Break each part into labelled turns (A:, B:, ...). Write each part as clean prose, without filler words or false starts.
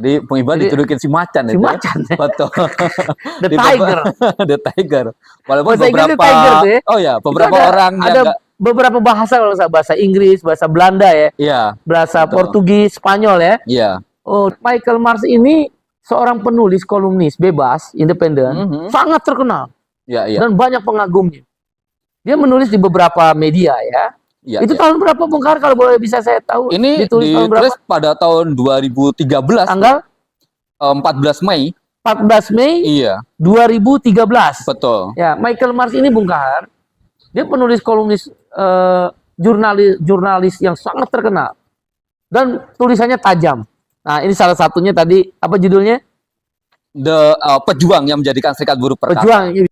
A: Jadi Bung Iqbal dijulukin si macan
B: si
A: itu.
B: macan.
A: Ya? Betul.
B: The Tiger.
A: The Tiger. Walaupun
B: Bahasa Inggrisnya
A: beberapa
B: Tiger tuh ya.
A: Oh ya, beberapa
B: ada,
A: orang yang
B: ada beberapa bahasa, kalau bahasa Inggris, bahasa Belanda ya.
A: Iya.
B: Bahasa
A: Betul.
B: Portugis, Spanyol ya.
A: Iya.
B: Oh, Michael Mars ini seorang penulis kolumnis bebas, independen, sangat terkenal.
A: Iya, iya.
B: Dan banyak pengagumnya. Dia menulis di beberapa media ya.
A: Ya,
B: itu tahun berapa Bung Kahar, kalau boleh bisa saya tahu?
A: Ini ditulis pada tahun 2013.
B: Tanggal
A: 14 Mei.
B: 14 Mei
A: Iya.
B: 2013.
A: Betul.
B: Ya, Michael Mars ini Bung Kahar, dia penulis kolumnis, jurnalis yang sangat terkenal. Dan tulisannya tajam. Nah, ini salah satunya tadi, apa judulnya?
A: Pejuang yang menjadikan Serikat Buruh Perkasa.
B: Pejuang.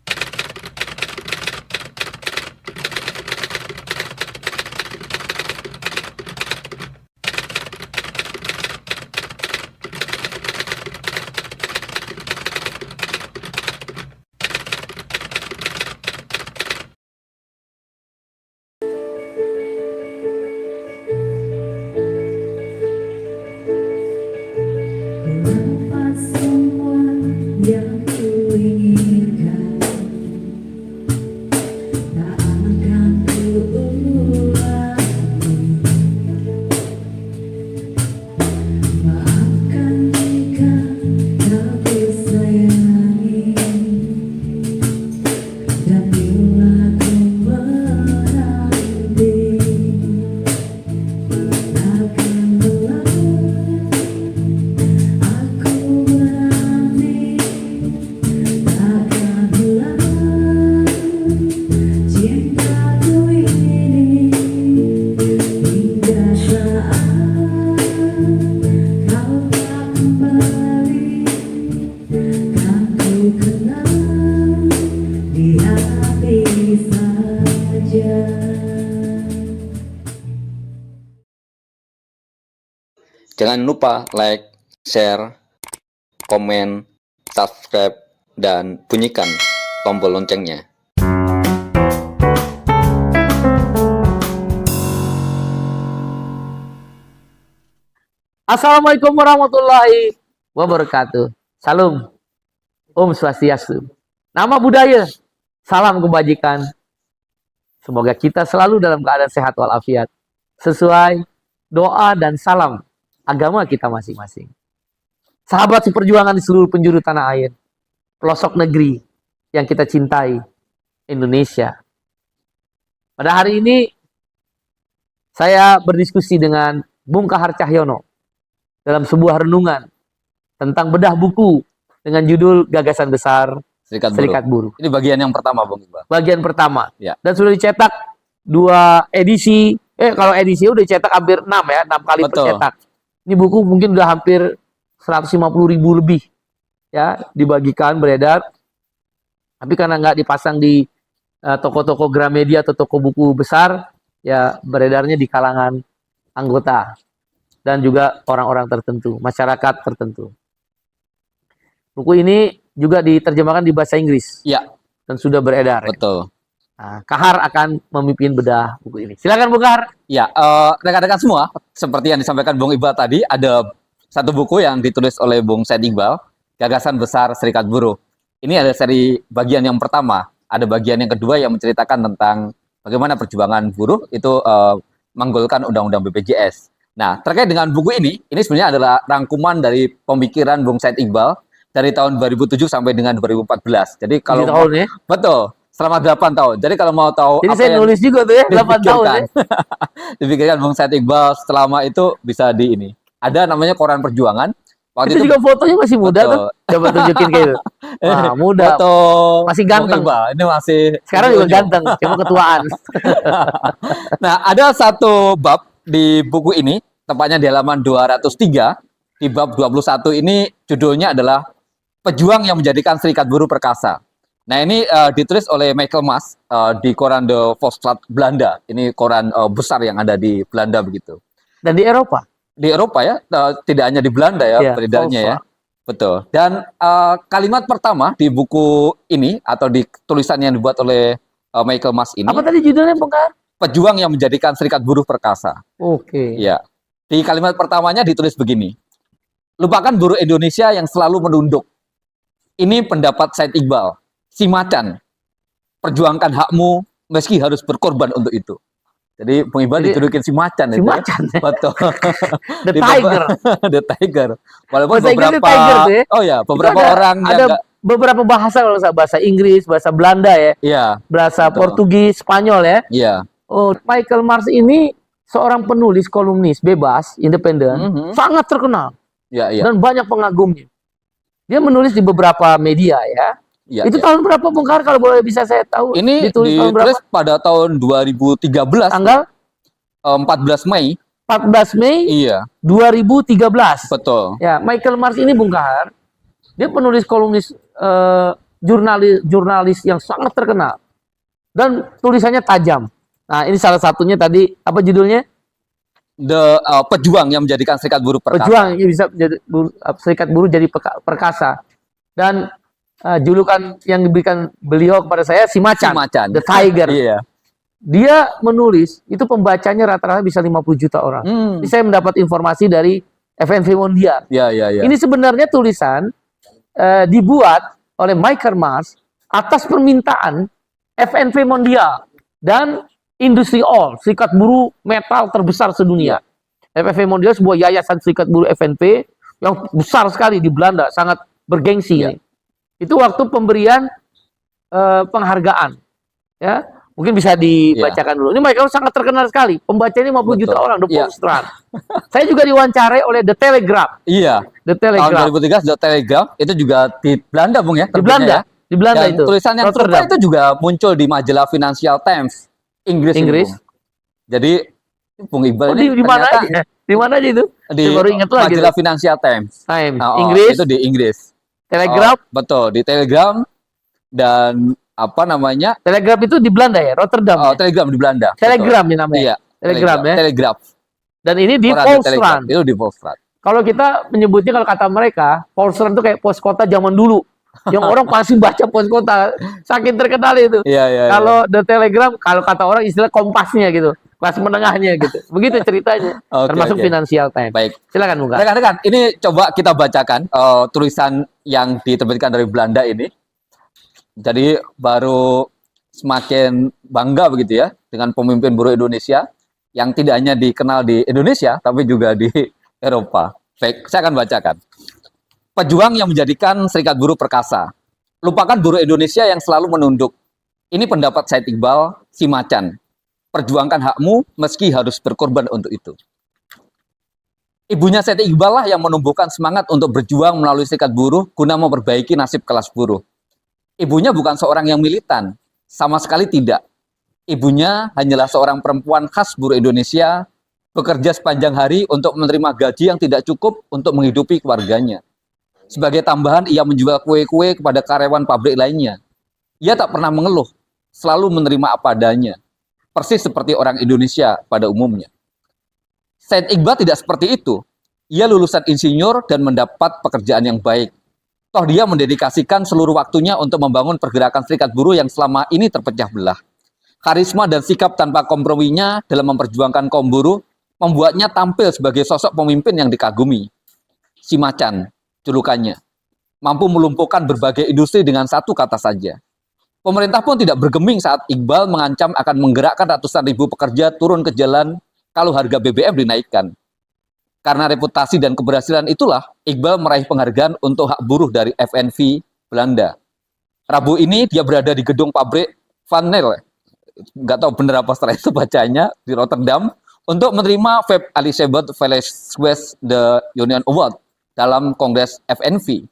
A: Jangan lupa like, share, komen, subscribe, dan bunyikan tombol loncengnya.
B: Assalamualaikum warahmatullahi wabarakatuh. Salam. Om Swastiastu. Nama budaya. Salam kebajikan. Semoga kita selalu dalam keadaan sehat walafiat. Sesuai doa dan salam agama kita masing-masing. Sahabat seperjuangan di seluruh penjuru tanah air, pelosok negeri yang kita cintai, Indonesia. Pada hari ini, saya berdiskusi dengan Bung Kahar Cahyono dalam sebuah renungan tentang bedah buku dengan judul Gagasan Besar Serikat Buruh.
A: Ini bagian yang pertama, Bung Iqbal.
B: Bagian pertama.
A: Ya.
B: Dan sudah dicetak 2 edisi. Kalau edisi udah dicetak hampir 6 ya, 6 kali tercetak. Ini buku mungkin udah hampir 150.000 lebih ya dibagikan, beredar. Tapi karena nggak dipasang di toko-toko Gramedia atau toko buku besar, ya beredarnya di kalangan anggota dan juga orang-orang tertentu, masyarakat tertentu. Buku ini juga diterjemahkan di bahasa Inggris.
A: Ya.
B: Dan sudah beredar.
A: Betul.
B: Nah, Kahar akan memimpin bedah buku ini. Silakan Bung Kahar.
A: Ya, rekan-rekan semua, seperti yang disampaikan Bung Iqbal tadi, ada satu buku yang ditulis oleh Bung Said Iqbal, Gagasan Besar Serikat Buruh. Ini ada seri bagian yang pertama. Ada bagian yang kedua yang menceritakan tentang bagaimana perjuangan buruh itu menggolkan Undang-Undang BPJS. Nah, terkait dengan buku ini sebenarnya adalah rangkuman dari pemikiran Bung Said Iqbal dari tahun 2007 sampai dengan 2014. Jadi kalau
B: tahun ya?
A: Betul. Selama 8 tahun. Jadi kalau mau tahu
B: jadi
A: apa
B: saya
A: yang
B: nulis juga tuh ya, 8 tahun ya.
A: dipikirkan Bung Said Iqbal selama itu bisa di ini. Ada namanya Koran Perjuangan.
B: Waktu itu juga fotonya masih muda tuh. Coba tunjukin kayak gitu. Wah, muda.
A: Foto
B: masih ganteng.
A: Ini masih
B: sekarang juga ganteng, cuma ketuaan.
A: Nah, ada satu bab di buku ini, tepatnya di halaman 203, di bab 21 ini judulnya adalah Pejuang yang Menjadikan Serikat Buruh Perkasa. Nah, ini ditulis oleh Michael Mars di koran The Volksblad Belanda. Ini koran besar yang ada di Belanda begitu.
B: Dan di Eropa?
A: Di Eropa ya, tidak hanya di Belanda ya, beredarnya ya. Betul. Dan kalimat pertama di buku ini atau di tulisan yang dibuat oleh Michael Mars ini.
B: Apa tadi judulnya, Bung Kahar?
A: Pejuang yang Menjadikan Serikat Buruh Perkasa.
B: Oke.
A: Ya. Di kalimat pertamanya ditulis begini. Lupakan buruh Indonesia yang selalu menunduk. Ini pendapat Said Iqbal. Si macan, perjuangkan hakmu meski harus berkorban untuk itu. Jadi Bung Iqbal
B: Jadi,
A: dijulukin si macan
B: si
A: itu.
B: macan.
A: Betul.
B: The
A: Di
B: Tiger.
A: The Tiger. Walaupun
B: Bahasa Inggris
A: beberapa
B: Tiger tuh ya.
A: Oh ya, beberapa
B: Itu ada,
A: orang yang
B: ada
A: nggak-
B: beberapa bahasa, kalau nggak salah, bahasa Inggris, bahasa Belanda ya,
A: Iya,
B: bahasa
A: betul.
B: Portugis, Spanyol ya.
A: Iya.
B: Oh, Michael Mars ini seorang penulis kolumnis bebas, independen,
A: Mhm.
B: sangat terkenal
A: Iya, iya.
B: dan banyak pengagumnya. Dia menulis di beberapa media ya.
A: Iya,
B: Itu
A: iya.
B: tahun berapa Bung Kahar, kalau boleh bisa saya tahu?
A: Ini
B: ditulis tahun berapa?
A: ditulis pada tahun 2013,
B: Tanggal
A: 14 Mei.
B: 14 Mei
A: Iya,
B: 2013.
A: betul.
B: Ya, Michael Mars ini Bung Kahar, dia penulis kolumnis, jurnalis yang sangat terkenal dan tulisannya tajam. Nah, ini salah satunya tadi, apa judulnya?
A: Pejuang yang menjadikan serikat buruh perkasa.
B: Pejuang yang bisa menjadi serikat buruh jadi perkasa. Dan julukan yang diberikan beliau kepada saya si
A: Si
B: macan,
A: macan.
B: The Tiger.
A: Iya.
B: Dia menulis, itu pembacanya rata-rata bisa 50 juta orang.
A: Hmm.
B: Ini saya mendapat informasi dari FNV Mondial.
A: Iya, iya, iya.
B: Ini sebenarnya tulisan dibuat oleh Michael Mars atas permintaan FNV Mondial dan Industri All, serikat buruh metal terbesar sedunia. FNV Mondial sebuah yayasan serikat buruh FNV yang besar sekali di Belanda, sangat bergengsi.
A: Iya.
B: Ini. Itu waktu pemberian penghargaan. Ya, mungkin bisa dibacakan dulu. Ini Michael sangat terkenal sekali. Pembacanya 50 juta
A: Betul.
B: orang, The
A: Iya.
B: Postran. Saya juga diwawancarai oleh The Telegraph.
A: Iya.
B: The
A: Tahun
B: Telegraph.
A: 2013 The Telegraph itu juga di Belanda, Bung ya.
B: Di
A: terbitnya
B: Belanda,
A: ya.
B: di Belanda
A: Dan
B: itu.
A: tulisan yang serupa
B: Rotterdam.
A: itu juga muncul di majalah Financial Times Inggris. ini,
B: Inggris.
A: Bung. Jadi Bung Iqbal
B: Oh, di
A: ini
B: mana
A: ternyata
B: aja? Di mana aja itu?
A: di
B: Saya baru ingat lagi.
A: majalah Financial Times.
B: Time.
A: Oh,
B: Inggris,
A: itu di Inggris.
B: Telegraph.
A: Oh, betul, di Telegram dan apa namanya?
B: Telegraph itu di Belanda ya, Rotterdam.
A: Oh,
B: Ya?
A: Telegram di Belanda.
B: Telegram
A: Betul.
B: ya namanya.
A: Iya.
B: Telegram ya.
A: Telegraph.
B: Dan ini di
A: Koran The Telegraph.
B: Volkswagen.
A: Itu di Volkswagen.
B: Kalau kita menyebutnya, kalau kata mereka, Volkswagen itu kayak pos kota zaman dulu. Yang orang pasti baca pos kota, saking terkenal itu.
A: Iya, iya.
B: Kalau The Telegram, kalau kata orang istilah kompasnya gitu, kelas menengahnya gitu. Begitu ceritanya.
A: Oke,
B: Termasuk
A: oke.
B: Financial Times.
A: Baik.
B: Silakan Bung Kahar.
A: Rekan-rekan, ini coba kita bacakan tulisan yang diterbitkan dari Belanda ini. Jadi baru semakin bangga begitu ya dengan pemimpin buruh Indonesia yang tidak hanya dikenal di Indonesia tapi juga di Eropa. Baik, saya akan bacakan. Pejuang yang menjadikan serikat buruh perkasa. Lupakan buruh Indonesia yang selalu menunduk. Ini pendapat Said Iqbal, si macan. Perjuangkan hakmu meski harus berkorban untuk itu. Ibunya Said Iqbal lah yang menumbuhkan semangat untuk berjuang melalui serikat buruh guna memperbaiki nasib kelas buruh. Ibunya bukan seorang yang militan, sama sekali tidak. Ibunya hanyalah seorang perempuan khas buruh Indonesia, bekerja sepanjang hari untuk menerima gaji yang tidak cukup untuk menghidupi keluarganya. Sebagai tambahan, ia menjual kue-kue kepada karyawan pabrik lainnya. Ia tak pernah mengeluh, selalu menerima apa adanya. Persis seperti orang Indonesia pada umumnya. Said Iqbal tidak seperti itu. Ia lulusan insinyur dan mendapat pekerjaan yang baik. Toh dia mendedikasikan seluruh waktunya untuk membangun pergerakan serikat buruh yang selama ini terpecah belah. Karisma dan sikap tanpa komprominya dalam memperjuangkan kaum buruh membuatnya tampil sebagai sosok pemimpin yang dikagumi. Si macan, julukannya, mampu melumpuhkan berbagai industri dengan satu kata saja. Pemerintah pun tidak bergeming saat Iqbal mengancam akan menggerakkan ratusan ribu pekerja turun ke jalan kalau harga BBM dinaikkan. Karena reputasi dan keberhasilan itulah, Iqbal meraih penghargaan untuk hak buruh dari FNV Belanda. Rabu ini dia berada di gedung pabrik Van Nel, nggak tahu benar apa setelah itu bacanya, di Rotterdam, untuk menerima Feb Elisabeth Velasquez The Union Award dalam Kongres FNV.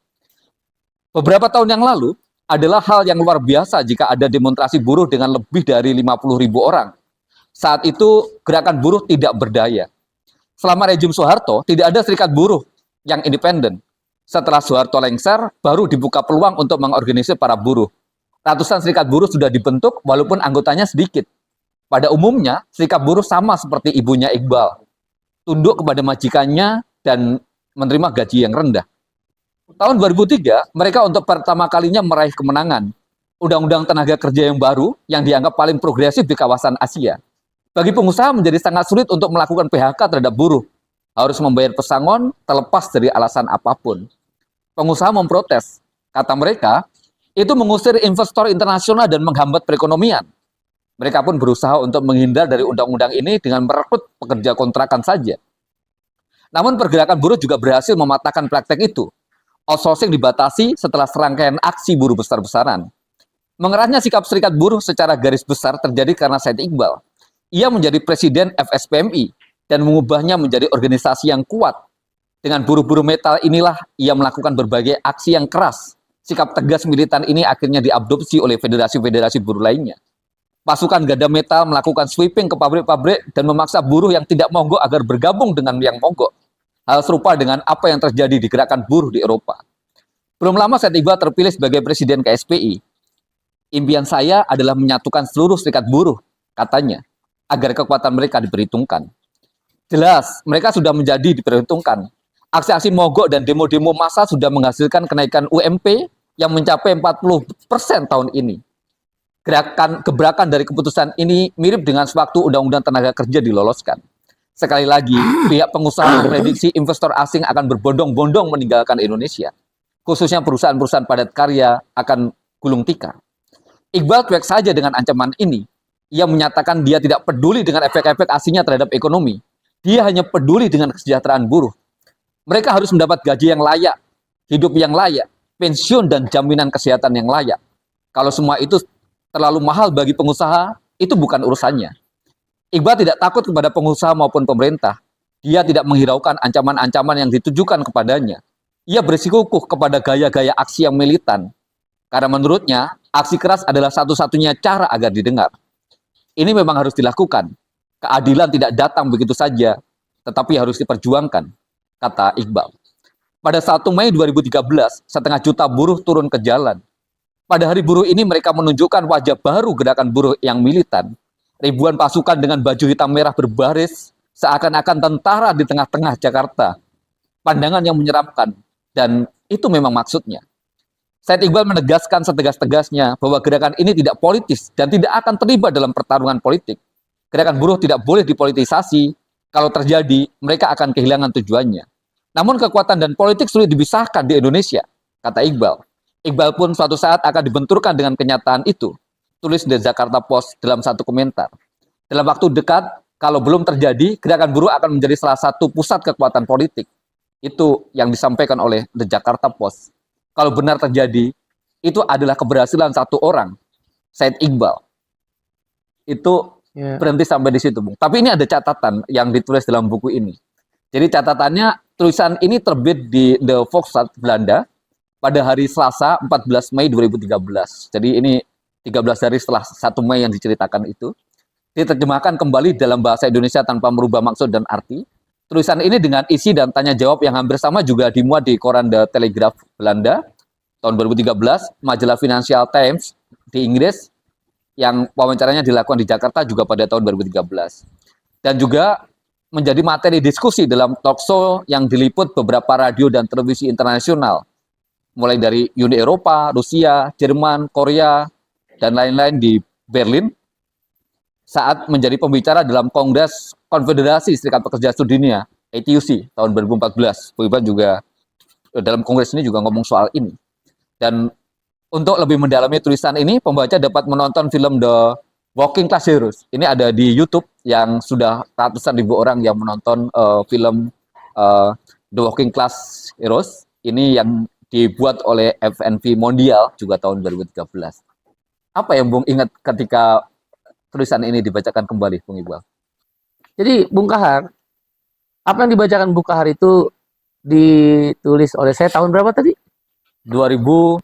A: Beberapa tahun yang lalu, adalah hal yang luar biasa jika ada demonstrasi buruh dengan lebih dari 50.000 orang. Saat itu, gerakan buruh tidak berdaya. Selama rejim Soeharto, tidak ada serikat buruh yang independen. Setelah Soeharto lengser, baru dibuka peluang untuk mengorganisir para buruh. Ratusan serikat buruh sudah dibentuk, walaupun anggotanya sedikit. Pada umumnya, serikat buruh sama seperti ibunya Iqbal. Tunduk kepada majikannya dan menerima gaji yang rendah. Tahun 2003, mereka untuk pertama kalinya meraih kemenangan. Undang-undang tenaga kerja yang baru, yang dianggap paling progresif di kawasan Asia. Bagi pengusaha menjadi sangat sulit untuk melakukan PHK terhadap buruh. harus membayar pesangon terlepas dari alasan apapun. Pengusaha memprotes. Kata mereka, itu mengusir investor internasional dan menghambat perekonomian. Mereka pun berusaha untuk menghindar dari undang-undang ini dengan merekrut pekerja kontrakan saja. Namun pergerakan buruh juga berhasil mematahkan praktek itu. Outsourcing dibatasi setelah serangkaian aksi buruh besar-besaran. Mengerasnya sikap serikat buruh secara garis besar terjadi karena Said Iqbal. Ia menjadi presiden FSPMI dan mengubahnya menjadi organisasi yang kuat. Dengan buruh-buruh metal inilah ia melakukan berbagai aksi yang keras. Sikap tegas militan ini akhirnya diadopsi oleh federasi-federasi buruh lainnya. Pasukan Gada Metal melakukan sweeping ke pabrik-pabrik dan memaksa buruh yang tidak mogok agar bergabung dengan yang mogok. Hal serupa dengan apa yang terjadi di gerakan buruh di Eropa. Belum lama Said Iqbal terpilih sebagai presiden KSPI. Impian saya adalah menyatukan seluruh serikat buruh, katanya, agar kekuatan mereka diperhitungkan. Jelas, mereka sudah menjadi diperhitungkan. Aksi-aksi mogok dan demo-demo massa sudah menghasilkan kenaikan UMP yang mencapai 40% tahun ini. Gebrakan dari keputusan ini mirip dengan sewaktu Undang-Undang Tenaga Kerja diloloskan. Sekali lagi, pihak pengusaha memprediksi investor asing akan berbondong-bondong meninggalkan Indonesia. Khususnya perusahaan-perusahaan padat karya akan gulung tikar. Iqbal cuek saja dengan ancaman ini. Ia menyatakan dia tidak peduli dengan efek-efek asingnya terhadap ekonomi. Dia hanya peduli dengan kesejahteraan buruh. Mereka harus mendapat gaji yang layak, hidup yang layak, pensiun dan jaminan kesehatan yang layak. Kalau semua itu terlalu mahal bagi pengusaha, itu bukan urusannya. Iqbal tidak takut kepada pengusaha maupun pemerintah. Dia tidak menghiraukan ancaman-ancaman yang ditujukan kepadanya. Ia bersikukuh kepada gaya-gaya aksi yang militan. Karena menurutnya, aksi keras adalah satu-satunya cara agar didengar. Ini memang harus dilakukan. Keadilan tidak datang begitu saja, tetapi harus diperjuangkan, kata Iqbal. Pada 1 Mei 2013, 1,5 juta buruh turun ke jalan. Pada hari buruh ini mereka menunjukkan wajah baru gerakan buruh yang militan. Ribuan pasukan dengan baju hitam merah berbaris, seakan-akan tentara di tengah-tengah Jakarta. Pandangan yang menyeramkan, dan itu memang maksudnya. Said Iqbal menegaskan setegas-tegasnya bahwa gerakan ini tidak politis dan tidak akan terlibat dalam pertarungan politik. Gerakan buruh tidak boleh dipolitisasi. Kalau terjadi, mereka akan kehilangan tujuannya. Namun kekuatan dan politik sulit dipisahkan di Indonesia, kata Iqbal. Iqbal pun suatu saat akan dibenturkan dengan kenyataan itu, tulis The Jakarta Post dalam satu komentar. Dalam waktu dekat, kalau belum terjadi, gerakan buruh akan menjadi salah satu pusat kekuatan politik. Itu yang disampaikan oleh The Jakarta Post. Kalau benar terjadi, itu adalah keberhasilan satu orang, Said Iqbal. Itu berhenti sampai di situ, Bung. Tapi ini ada catatan yang ditulis dalam buku ini. Jadi catatannya, tulisan ini terbit di The Volkskrant Belanda pada hari Selasa 14 Mei 2013. Jadi ini 13 hari setelah 1 Mei yang diceritakan itu. Diterjemahkan kembali dalam bahasa Indonesia tanpa merubah maksud dan arti. Tulisan ini dengan isi dan tanya jawab yang hampir sama juga dimuat di koran The Telegraph Belanda tahun 2013, majalah Financial Times di Inggris yang wawancaranya dilakukan di Jakarta juga pada tahun 2013. Dan juga menjadi materi diskusi dalam talk show yang diliput beberapa radio dan televisi internasional, mulai dari Uni Eropa, Rusia, Jerman, Korea, dan lain-lain di Berlin, saat menjadi pembicara dalam Kongres Konfederasi Serikat Pekerja Seluruh Dunia, ATUC, tahun 2014. Bu Iban juga dalam kongres ini juga ngomong soal ini. Dan untuk lebih mendalami tulisan ini, pembaca dapat menonton film The Working Class Heroes. Ini ada di YouTube yang sudah ratusan ribu orang yang menonton film The Working Class Heroes. Ini yang dibuat oleh FNV Mondial juga tahun 2013. Apa yang Bung ingat ketika tulisan ini dibacakan kembali, Bung Iqbal?
B: Jadi Bung Kahar, apa yang dibacakan Bung Kahar itu ditulis oleh saya tahun berapa tadi?
A: 2007.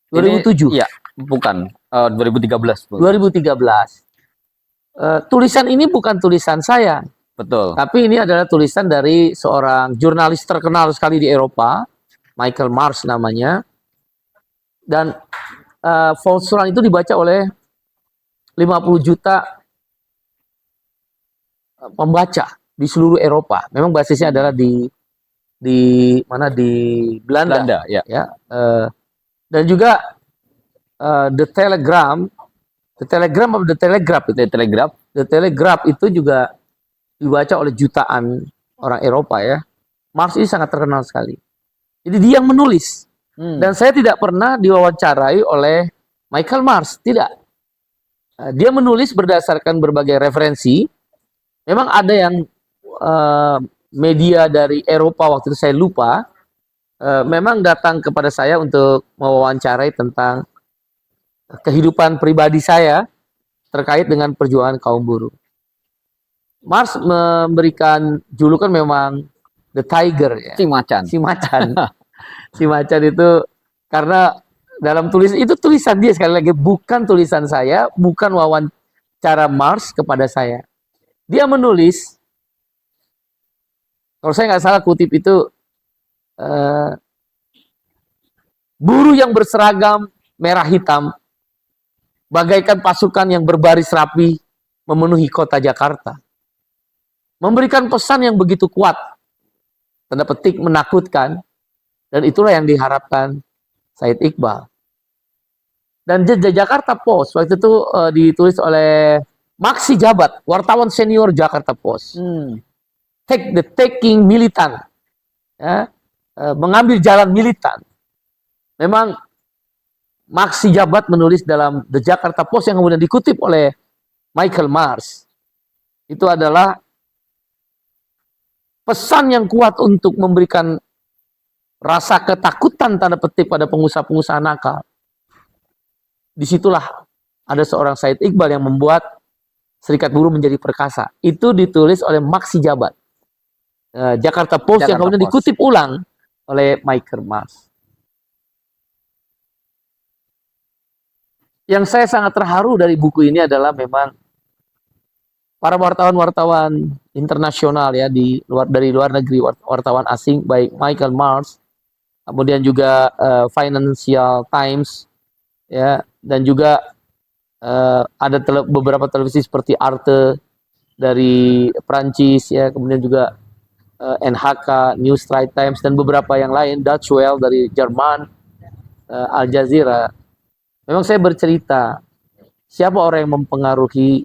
B: 2007.
A: Iya, bukan 2013. Bung.
B: 2013. Tulisan ini bukan tulisan saya,
A: Betul.
B: tapi ini adalah tulisan dari seorang jurnalis terkenal sekali di Eropa, Michael Marsh namanya. Dan Volkskrant itu dibaca oleh 50 juta pembaca di seluruh Eropa. Memang basisnya adalah di mana, di Belanda,
A: ya.
B: Dan juga The Telegram, The Telegraph itu juga dibaca oleh jutaan orang Eropa ya. Marx ini sangat terkenal sekali. Jadi dia yang menulis. Dan saya tidak pernah diwawancarai oleh Michael Marx, tidak. Dia menulis berdasarkan berbagai referensi. Memang ada yang media dari Eropa waktu itu saya lupa, memang datang kepada saya untuk mewawancarai tentang kehidupan pribadi saya terkait dengan perjuangan kaum buruh. Marx memberikan julukan memang The Tiger ya.
A: Si macan.
B: Si macan. Si macan itu karena dalam tulisan dia, sekali lagi bukan tulisan saya, bukan wawancara Marx kepada saya. Dia menulis, kalau saya nggak salah kutip itu, buruh yang berseragam merah hitam bagaikan pasukan yang berbaris rapi memenuhi kota Jakarta. Memberikan pesan yang begitu kuat, tanda petik menakutkan, dan itulah yang diharapkan Said Iqbal. Dan Jakarta Post waktu itu ditulis oleh Maksi Jabat, wartawan senior Jakarta Post. Taking militan, ya, mengambil jalan militan. Memang Maksi Jabat menulis dalam The Jakarta Post yang kemudian dikutip oleh Michael Marx. Itu adalah pesan yang kuat untuk memberikan rasa ketakutan tanda petik pada pengusaha-pengusaha nakal. Disitulah ada seorang Said Iqbal yang membuat Serikat Buruh menjadi perkasa. Itu ditulis oleh Maksi Jabat. Jakarta Post yang kemudian dikutip ulang oleh Michael Marx. Yang saya sangat terharu dari buku ini adalah memang para wartawan-wartawan internasional ya dari luar negeri, wartawan asing, baik Michael Marx, kemudian juga Financial Times, ya, dan juga ada beberapa televisi seperti Arte dari Prancis, ya, kemudian juga NHK, News Straight Times, dan beberapa yang lain, Dutch Welle dari Jerman, Al Jazeera. Memang saya bercerita siapa orang yang mempengaruhi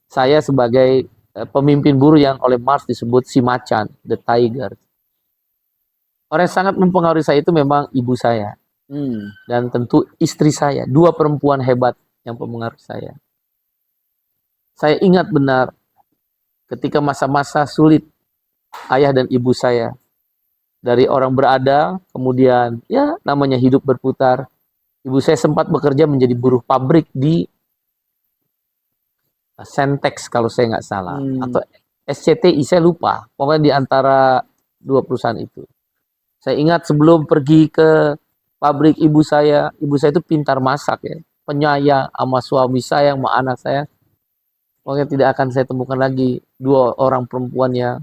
B: saya sebagai pemimpin buruh yang oleh Marx disebut si macan, the tiger. Orang yang sangat mempengaruhi saya itu memang ibu saya. Dan tentu istri saya. Dua perempuan hebat yang mempengaruhi saya. Saya ingat benar ketika masa-masa sulit ayah dan ibu saya. Dari orang berada, kemudian ya namanya hidup berputar. Ibu saya sempat bekerja menjadi buruh pabrik di Sentex kalau saya nggak salah, atau SCTI, saya lupa. Pokoknya di antara dua perusahaan itu. Saya ingat sebelum pergi ke pabrik ibu saya itu pintar masak ya, penyayang sama suami saya, sama anak saya. Pokoknya tidak akan saya temukan lagi dua orang perempuan yang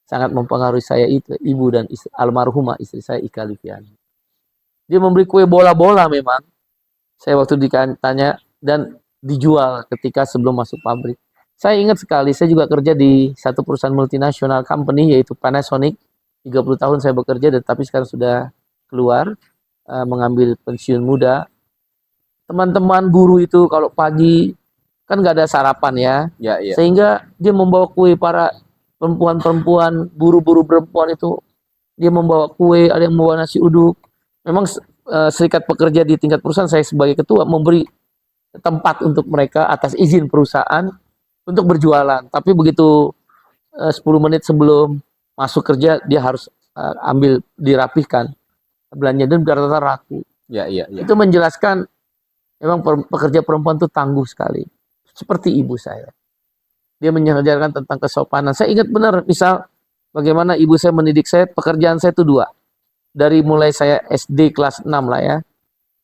B: sangat mempengaruhi saya itu, ibu dan almarhumah istri saya, Ika Liviani. Dia memberi kue bola-bola memang. Saya waktu ditanya dan dijual ketika sebelum masuk pabrik. Saya ingat sekali, saya juga kerja di satu perusahaan multinasional company yaitu Panasonic. 30 tahun saya bekerja, tapi sekarang sudah keluar mengambil pensiun muda. Teman-teman buruh itu kalau pagi kan nggak ada sarapan ya. Sehingga dia membawa kue, para perempuan-perempuan, buruh-buruh perempuan itu, dia membawa kue, ada yang membawa nasi uduk. Memang serikat pekerja di tingkat perusahaan, saya sebagai ketua memberi tempat untuk mereka atas izin perusahaan untuk berjualan. Tapi begitu 10 menit sebelum masuk kerja, dia harus ambil, dirapihkan belanja, dan rata-rata raku. Itu menjelaskan memang pekerja perempuan itu tangguh sekali. Seperti ibu saya. Dia mengajarkan tentang kesopanan. Saya ingat benar, misal bagaimana ibu saya mendidik saya, pekerjaan saya itu dua. Dari mulai saya SD kelas 6 lah ya.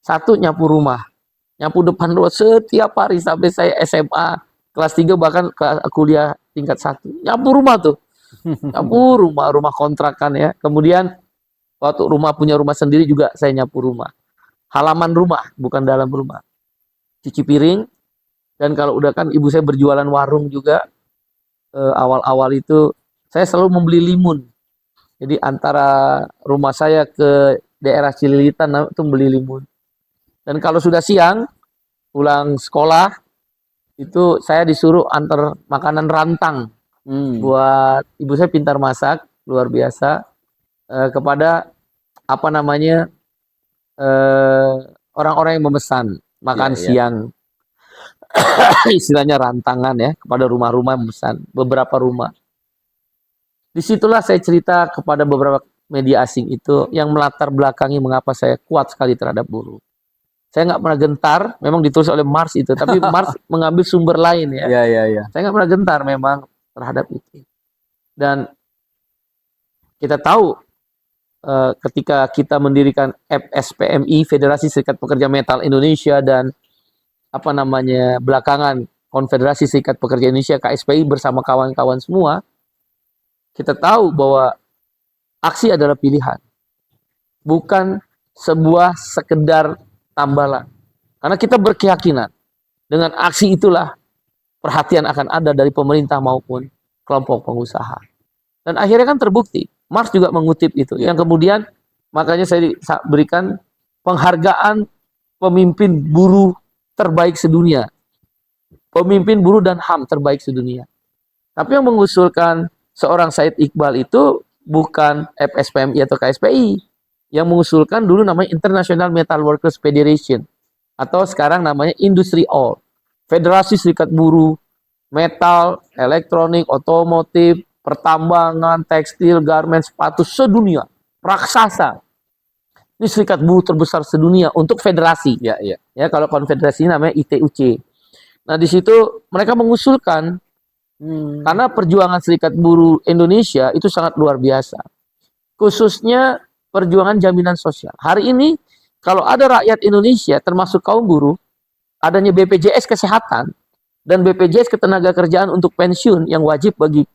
B: Satu, nyapu rumah. Nyapu depan rumah setiap hari sampai saya SMA kelas 3, bahkan kuliah tingkat 1. Nyapu rumah tuh. Nyapu rumah kontrakan ya. Kemudian waktu punya rumah sendiri juga saya nyapu rumah. Halaman rumah, bukan dalam rumah. Cuci piring. Dan kalau udah kan ibu saya berjualan warung juga. Awal-awal itu saya selalu membeli limun. Jadi antara rumah saya ke daerah Cililitan itu beli limun. Dan kalau sudah siang pulang sekolah itu saya disuruh antar makanan rantang buat ibu saya pintar masak, luar biasa. Kepada apa namanya orang-orang yang memesan makan
A: Iya, iya.
B: siang, istilahnya rantangan ya, kepada rumah-rumah memesan, beberapa rumah. Disitulah saya cerita kepada beberapa media asing itu yang melatar belakangi mengapa saya kuat sekali terhadap buruh. Saya nggak pernah gentar, memang ditulis oleh Mars itu, tapi Mars mengambil sumber lain ya.
A: Iya, iya, iya.
B: Saya nggak pernah gentar memang terhadap itu. Dan kita tahu ketika kita mendirikan FSPMI, Federasi Serikat Pekerja Metal Indonesia, dan apa namanya belakangan Konfederasi Serikat Pekerja Indonesia KSPI bersama kawan-kawan semua, kita tahu bahwa aksi adalah pilihan, bukan sebuah sekedar tambalan. Karena kita berkeyakinan dengan aksi itulah perhatian akan ada dari pemerintah maupun kelompok pengusaha. Dan akhirnya kan terbukti. Mars juga mengutip itu. Yang kemudian makanya saya berikan penghargaan pemimpin buruh terbaik sedunia. Pemimpin buruh dan HAM terbaik sedunia. Tapi yang mengusulkan seorang Said Iqbal itu bukan FSPMI atau KSPI. Yang mengusulkan dulu namanya International Metal Workers Federation. Atau sekarang namanya Industry All. Federasi Serikat Buruh, metal, elektronik, otomotif, pertambangan, tekstil, garmen, sepatu sedunia, raksasa. Ini serikat buruh terbesar sedunia untuk federasi.
A: Ya, ya.
B: Ya, kalau konfederasi namanya ITUC. Nah, di situ mereka mengusulkan karena perjuangan serikat buruh Indonesia itu sangat luar biasa. Khususnya perjuangan jaminan sosial. Hari ini kalau ada rakyat Indonesia termasuk kaum buruh, adanya BPJS kesehatan dan BPJS ketenagakerjaan untuk pensiun yang wajib bagi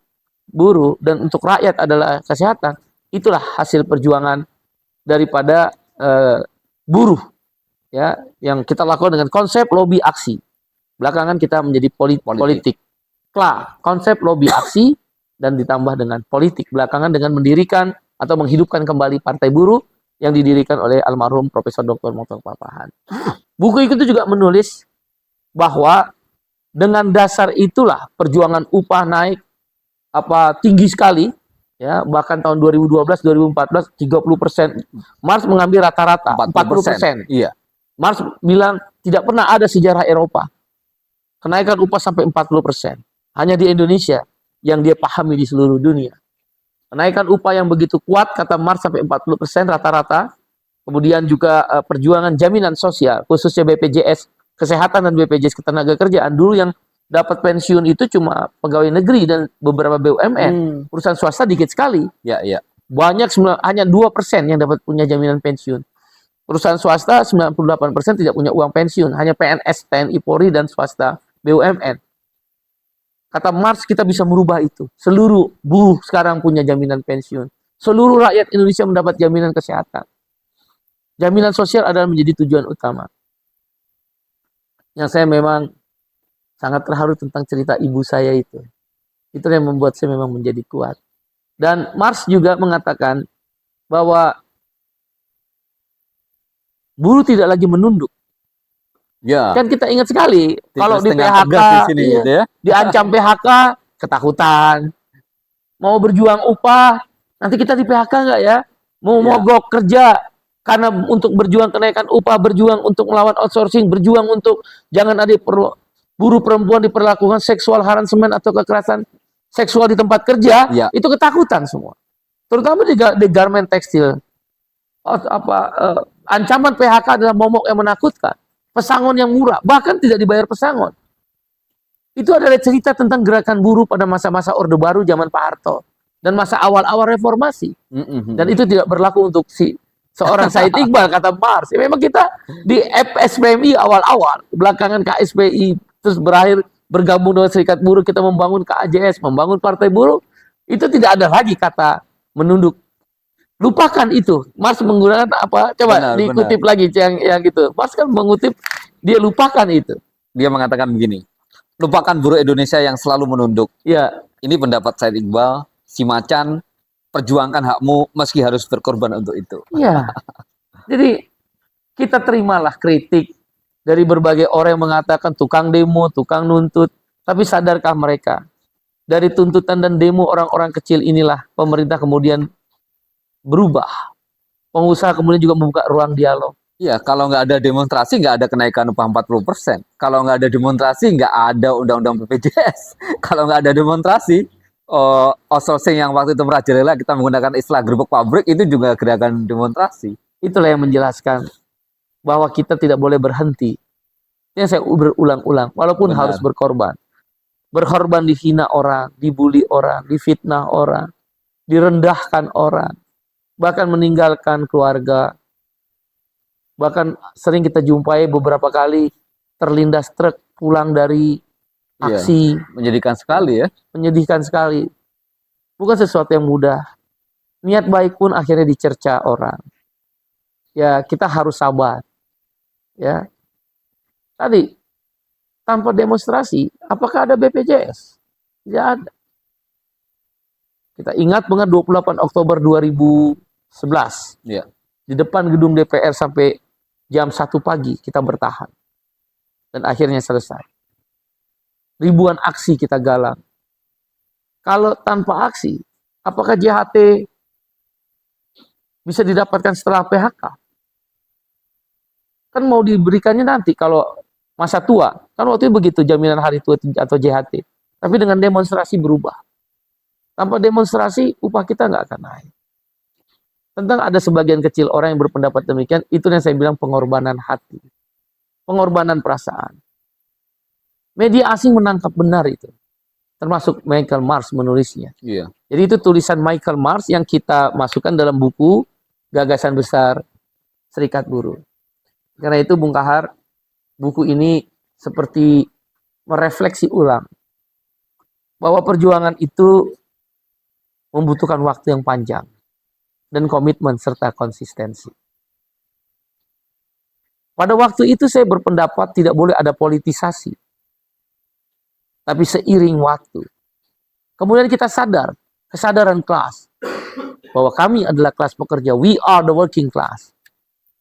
B: buruh dan untuk rakyat adalah kesehatan, itulah hasil perjuangan daripada buruh ya yang kita lakukan dengan konsep lobby aksi. Belakangan kita menjadi politik. Konsep lobby aksi dan ditambah dengan politik belakangan dengan mendirikan atau menghidupkan kembali Partai Buruh yang didirikan oleh almarhum Profesor Dr. Mokhtar Papahan. Buku itu juga menulis bahwa dengan dasar itulah perjuangan upah naik tinggi sekali ya, bahkan tahun 2012 2014 30%. Mars mengambil rata-rata 40%.
A: Iya.
B: Mars bilang tidak pernah ada sejarah Eropa kenaikan upah sampai 40%. Hanya di Indonesia yang dia pahami di seluruh dunia. Kenaikan upah yang begitu kuat kata Mars sampai 40% rata-rata. Kemudian juga perjuangan jaminan sosial khususnya BPJS kesehatan dan BPJS ketenagakerjaan. Dulu yang dapat pensiun itu cuma pegawai negeri dan beberapa BUMN. Perusahaan swasta dikit sekali.
A: Ya, ya.
B: Banyak hanya 2% yang dapat punya jaminan pensiun. Perusahaan swasta 98% tidak punya uang pensiun. Hanya PNS, TNI, Polri, dan swasta BUMN. Kata Mars kita bisa merubah itu. Seluruh buruh sekarang punya jaminan pensiun. Seluruh rakyat Indonesia mendapat jaminan kesehatan. Jaminan sosial adalah menjadi tujuan utama. Yang saya memang sangat terharu tentang cerita ibu saya itu. Itu yang membuat saya memang menjadi kuat. Dan Mars juga mengatakan bahwa buruh tidak lagi menunduk.
A: Ya.
B: Kan kita ingat sekali kalau di PHK
A: di sini, gitu ya.
B: diancam PHK, ketakutan. Mau berjuang upah, nanti kita di PHK nggak ya? Mau mogok kerja karena untuk berjuang kenaikan upah, berjuang untuk melawan outsourcing, berjuang untuk jangan ada buruh perempuan diperlakukan seksual harassment atau kekerasan seksual di tempat kerja, itu ketakutan semua. Terutama di garmen tekstil. Ancaman PHK adalah momok yang menakutkan. Pesangon yang murah, bahkan tidak dibayar pesangon. Itu adalah cerita tentang gerakan buruh pada masa-masa Orde Baru zaman Pak Harto dan masa awal-awal reformasi. Dan itu tidak berlaku untuk seorang Said Iqbal kata Mars. Ya, memang kita di FSPMI awal-awal, belakangan KSPI terus berakhir bergabung dengan Serikat Buruh, kita membangun KAJS, membangun Partai Buruh, itu tidak ada lagi kata menunduk. Lupakan itu. Mars menggunakan apa? Coba dikutip lagi yang gitu. Mars kan mengutip, dia lupakan itu.
A: Dia mengatakan begini, lupakan buruh Indonesia yang selalu menunduk.
B: Ya.
A: Ini pendapat Said Iqbal, si macan, perjuangkan hakmu meski harus berkorban untuk itu.
B: Iya. Jadi kita terimalah kritik dari berbagai orang yang mengatakan tukang demo, tukang nuntut. Tapi sadarkah mereka Dari tuntutan dan demo orang-orang kecil inilah pemerintah kemudian berubah. Pengusaha kemudian juga membuka ruang dialog.
A: Iya, kalau nggak ada demonstrasi, nggak ada kenaikan upah 40%. Kalau nggak ada demonstrasi, nggak ada undang-undang BPJS. Kalau nggak ada demonstrasi, outsourcing yang waktu itu merajalela, kita menggunakan istilah gerbek pabrik, itu juga gerakan demonstrasi.
B: Itulah yang menjelaskan bahwa kita tidak boleh berhenti. Yang saya berulang-ulang, walaupun
A: Benar.
B: harus berkorban. Berkorban dihina orang, dibully orang, difitnah orang, direndahkan orang, bahkan meninggalkan keluarga. Bahkan sering kita jumpai beberapa kali terlindas truk pulang dari
A: Iya,
B: aksi,
A: menjadikan sekali ya.
B: menyedihkan sekali. Bukan sesuatu yang mudah. Niat baik pun akhirnya dicerca orang. Ya, kita harus sabar. Ya. Tadi tanpa demonstrasi, apakah ada BPJS? Tidak ada. Kita ingat banget 28 Oktober 2011.
A: Iya.
B: Di depan gedung DPR sampai jam 1 pagi kita bertahan. Dan akhirnya selesai. Ribuan aksi kita galang. Kalau tanpa aksi, apakah JHT bisa didapatkan setelah PHK? Kan mau diberikannya nanti kalau masa tua. Kan waktu itu begitu jaminan hari tua atau JHT. Tapi dengan demonstrasi berubah. Tanpa demonstrasi, upah kita nggak akan naik. Tentang ada sebagian kecil orang yang berpendapat demikian, itu yang saya bilang pengorbanan hati. Pengorbanan perasaan. Media asing menangkap benar itu. Termasuk Michael Mars menulisnya.
A: Iya.
B: Jadi itu tulisan Michael Mars yang kita masukkan dalam buku Gagasan Besar Serikat Buruh. Karena itu Bung Kahar, buku ini seperti merefleksi ulang. Bahwa perjuangan itu membutuhkan waktu yang panjang. Dan komitmen serta konsistensi. Pada waktu itu saya berpendapat tidak boleh ada politisasi. Tapi seiring waktu. Kemudian kita sadar, kesadaran kelas. Bahwa kami adalah kelas pekerja, we are the working class.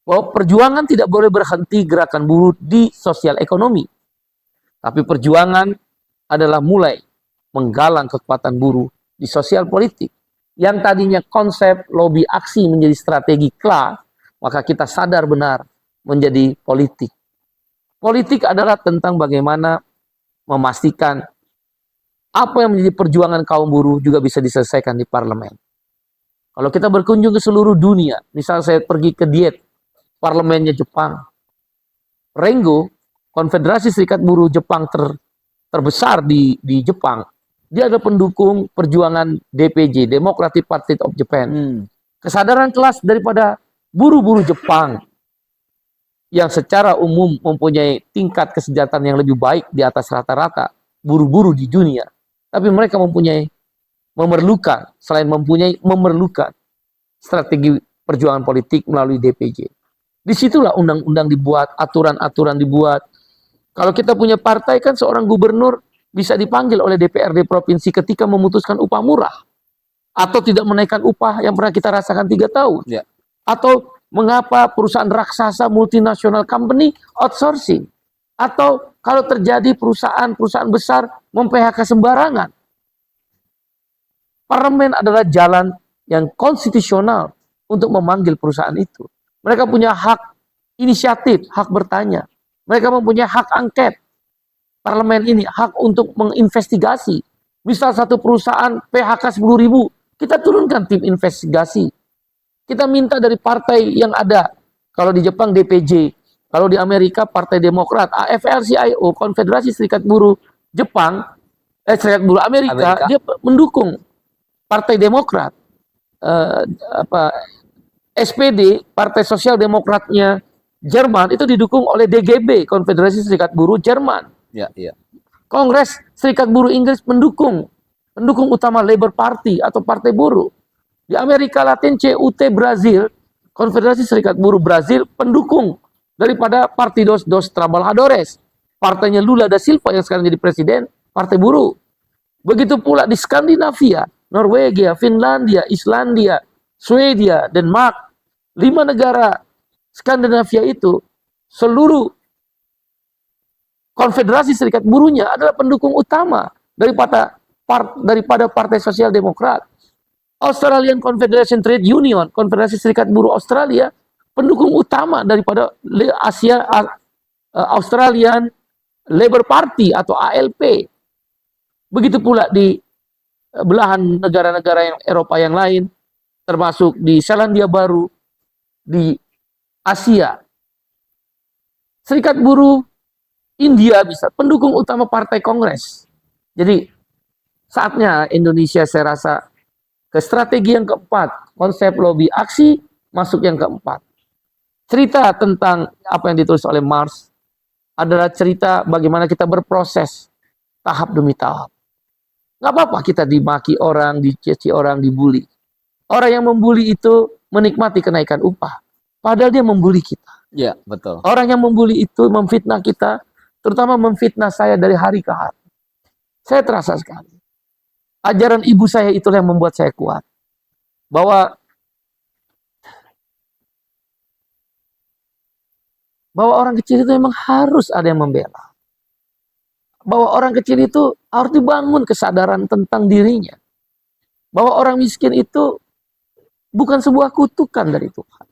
B: Bahwa perjuangan tidak boleh berhenti gerakan buruh di sosial ekonomi. Tapi perjuangan adalah mulai menggalang kekuatan buruh di sosial politik. Yang tadinya konsep lobby aksi menjadi strategi kelas, maka kita sadar benar menjadi politik. Politik adalah tentang bagaimana memastikan apa yang menjadi perjuangan kaum buruh juga bisa diselesaikan di parlemen. Kalau kita berkunjung ke seluruh dunia, misal saya pergi ke Diet, parlemennya Jepang, Rengo, Konfederasi Serikat Buruh Jepang terbesar di Jepang, dia ada pendukung perjuangan DPJ, Democratic Party of Japan. Kesadaran kelas daripada buruh-buruh Jepang yang secara umum mempunyai tingkat kesejahteraan yang lebih baik di atas rata-rata buruh-buruh di dunia. Tapi mereka memerlukan strategi perjuangan politik melalui DPJ. Disitulah undang-undang dibuat, aturan-aturan dibuat. Kalau kita punya partai kan seorang gubernur bisa dipanggil oleh DPRD provinsi ketika memutuskan upah murah. Atau tidak menaikkan upah yang pernah kita rasakan 3 tahun.
A: Ya.
B: Atau mengapa perusahaan raksasa multinasional company outsourcing. Atau kalau terjadi perusahaan besar mem-PHK sembarangan. Parlemen adalah jalan yang konstitusional untuk memanggil perusahaan itu. Mereka punya hak inisiatif, hak bertanya. Mereka mempunyai hak angket. Parlemen ini hak untuk menginvestigasi. Misal satu perusahaan PHK 10.000, kita turunkan tim investigasi. Kita minta dari partai yang ada. Kalau di Jepang DPJ, kalau di Amerika Partai Demokrat, AFL-CIO, Konfederasi Serikat Buruh Jepang, Serikat Buruh Amerika, dia mendukung Partai Demokrat. SPD, Partai Sosial Demokratnya Jerman, itu didukung oleh DGB, Konfederasi Serikat Buruh Jerman.
A: Ya, ya.
B: Kongres Serikat Buruh Inggris pendukung utama Labour Party atau Partai Buruh. Di Amerika Latin CUT Brazil, Konfederasi Serikat Buruh Brazil pendukung daripada Partidos dos Trabalhadores. Partainya Lula da Silva yang sekarang jadi presiden, Partai Buruh. Begitu pula di Skandinavia, Norwegia, Finlandia, Islandia, Swedia, Denmark, 5 negara Skandinavia itu seluruh Konfederasi Serikat Buruhnya adalah pendukung utama daripada daripada Partai Sosial Demokrat. Australian Confederation Trade Union, Konfederasi Serikat Buruh Australia, pendukung utama daripada Australian Labour Party atau ALP. Begitu pula di belahan negara-negara yang Eropa yang lain, termasuk di Selandia Baru, di Asia. Serikat Buruh India bisa pendukung utama Partai Kongres. Jadi saatnya Indonesia, saya rasa, ke strategi yang keempat, konsep lobby aksi masuk yang keempat. Cerita tentang apa yang ditulis oleh Marx adalah cerita bagaimana kita berproses tahap demi tahap. Nggak apa-apa kita dimaki orang, dicaci orang, dibully. Orang yang membuli itu menikmati kenaikan upah. Padahal dia membuli kita.
A: Iya, betul.
B: Orang yang membuli itu memfitnah kita, terutama memfitnah saya dari hari ke hari. Saya terasa sekali. Ajaran ibu saya itulah yang membuat saya kuat. Bahwa orang kecil itu memang harus ada yang membela. Bahwa orang kecil itu harus dibangun kesadaran tentang dirinya. Bahwa orang miskin itu bukan sebuah kutukan dari Tuhan.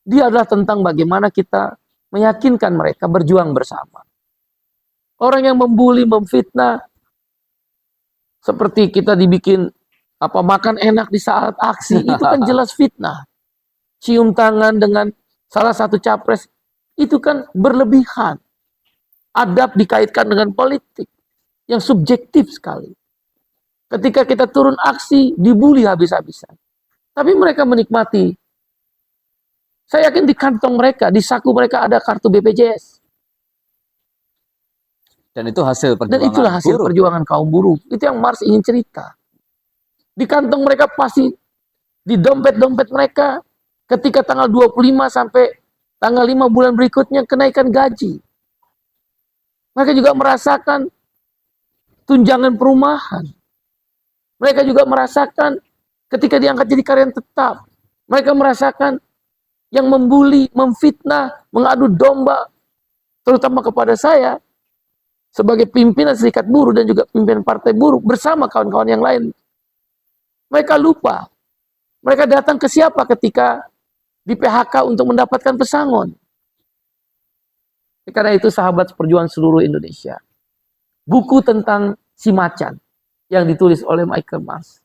B: Dia adalah tentang bagaimana kita meyakinkan mereka berjuang bersama. Orang yang membuli, memfitnah, seperti kita dibikin makan enak di saat aksi, itu kan jelas fitnah. Cium tangan dengan salah satu capres, itu kan berlebihan. Adab dikaitkan dengan politik yang subjektif sekali. Ketika kita turun aksi, dibully habis-habisan. Tapi mereka menikmati. Saya yakin di kantong mereka, di saku mereka ada kartu BPJS.
A: Dan itu hasil perjuangan.
B: Dan itulah hasil
A: buruh.
B: perjuangan kaum buruh. Itu yang Marx ingin cerita. Di kantong mereka pasti, di dompet-dompet mereka, ketika tanggal 25 sampai tanggal 5 bulan berikutnya kenaikan gaji. Mereka juga merasakan tunjangan perumahan. Mereka juga merasakan ketika diangkat jadi karyawan tetap. Mereka merasakan yang membuli, memfitnah, mengadu domba, terutama kepada saya, sebagai pimpinan serikat buruh dan juga pimpinan partai buruh, bersama kawan-kawan yang lain. Mereka lupa. Mereka datang ke siapa ketika di PHK untuk mendapatkan pesangon. Karena itu sahabat perjuangan seluruh Indonesia. Buku tentang si macan yang ditulis oleh Michael Marx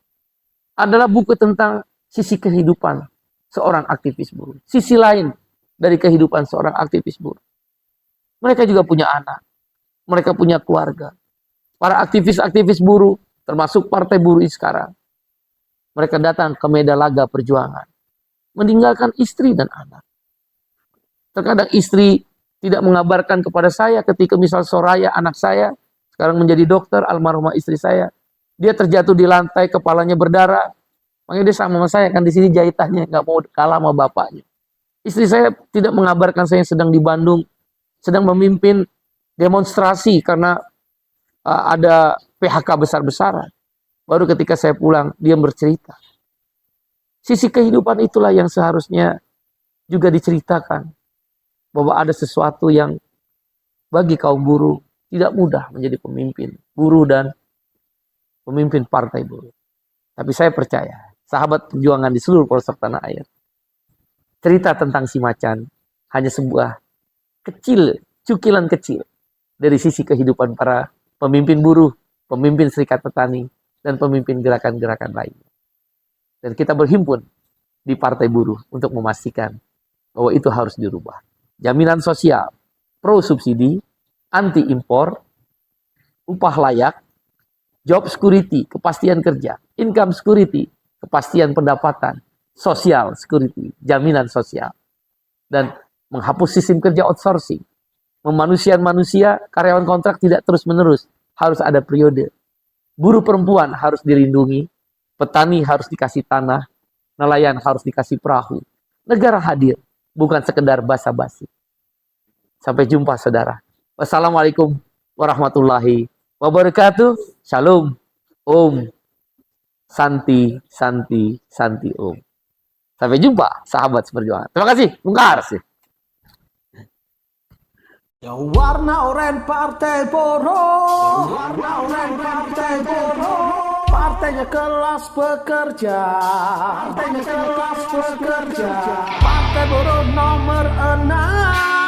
B: adalah buku tentang sisi kehidupan seorang aktivis buruh. Sisi lain dari kehidupan seorang aktivis buruh. Mereka juga punya anak. Mereka punya keluarga. Para aktivis-aktivis buruh, termasuk partai buruh sekarang. Mereka datang ke medan laga perjuangan. Meninggalkan istri dan anak. Terkadang istri tidak mengabarkan kepada saya ketika misal Soraya, anak saya, sekarang menjadi dokter, almarhumah istri saya. Dia terjatuh di lantai, kepalanya berdarah. Makanya dia sama saya, kan di sini jahitannya, nggak mau kalah sama bapaknya. Istri saya tidak mengabarkan saya sedang di Bandung, sedang memimpin demonstrasi karena ada PHK besar-besaran. Baru ketika saya pulang, dia bercerita. Sisi kehidupan itulah yang seharusnya juga diceritakan. Bahwa ada sesuatu yang bagi kaum buruh tidak mudah menjadi pemimpin buruh dan pemimpin partai buruh. Tapi saya percaya, sahabat perjuangan di seluruh pelosok tanah air, cerita tentang si macan hanya sebuah cukilan kecil dari sisi kehidupan para pemimpin buruh, pemimpin serikat petani, dan pemimpin gerakan-gerakan lainnya. Dan kita berhimpun di partai buruh untuk memastikan bahwa itu harus dirubah. Jaminan sosial, pro subsidi, anti impor, upah layak, job security, kepastian kerja, income security, kepastian pendapatan, social security, jaminan sosial, dan menghapus sistem kerja outsourcing, memanusiakan manusia, karyawan kontrak tidak terus-menerus, harus ada periode. Buruh perempuan harus dilindungi, petani harus dikasih tanah, nelayan harus dikasih perahu. Negara hadir, bukan sekedar basa-basi. Sampai jumpa saudara. Wassalamualaikum warahmatullahi wabarakatuh. Shalom. Om. Santi, Santi, Santi Om. Sampai jumpa sahabat seperjuangan. Terima kasih. Bung Kar.
C: Ya warna oranye partai buruh. Warna oranye partai buruh. Partainya kelas pekerja, partainya kelas pekerja, Partai Buruh nomor 6.